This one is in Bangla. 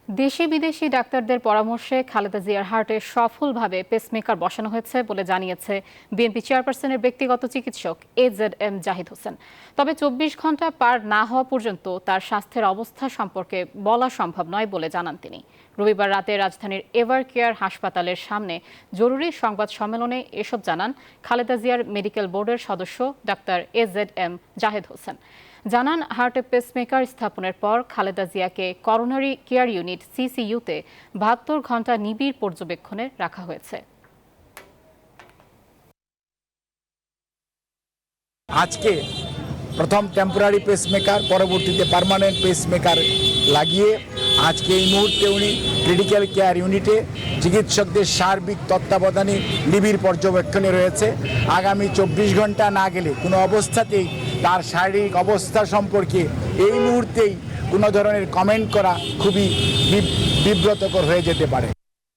দেশি বিদেশি ডাক্তারদের পরামর্শে খালেদা জিয়ার হার্টে সফলভাবে পেসমেকার বসানো হয়েছে বলে জানিয়েছে বিএনপি চেয়ারপারসনের ব্যক্তিগত চিকিৎসক AZM জাহিদ হোসেন। তবে 24 ঘন্টা পার না হওয়া পর্যন্ত তার স্বাস্থ্যের অবস্থা সম্পর্কে বলা সম্ভব নয় বলে জানান তিনি। রবিবার রাতে রাজধানীর এভার কেয়ার হাসপাতালের সামনে জরুরি সংবাদ সম্মেলনে এসব জানান খালেদা জিয়ার মেডিকেল বোর্ডের সদস্য ডাক্তার AZM জাহিদ হোসেন। জানান, হার্টে পেসমেকার স্থাপনের পর খালেদা জিয়াকে করোনারি কেয়ার ইউনিট CCU-তে 72 ঘন্টা নিবিড় পর্যবেক্ষণে রাখা হয়েছে। আজকে প্রথম টেম্পোরারি পেসমেকার, পরবর্তীতে পার্মানেন্ট পেসমেকার লাগিয়ে আজকে এই মুহূর্তে উনি ক্রিটিক্যাল কেয়ার ইউনিটে চিকিৎসকদের সার্বিক তত্ত্বাবধানে নিবিড় পর্যবেক্ষণে রয়েছে। আগামী 24 ঘন্টা না গেলে কোনো অবস্থাতেই তার শারীরিক অবস্থা সম্পর্কে এই মুহূর্তেই কোনো ধরনের কমেন্ট করা খুবই বিব্রতকর হয়ে যেতে পারে।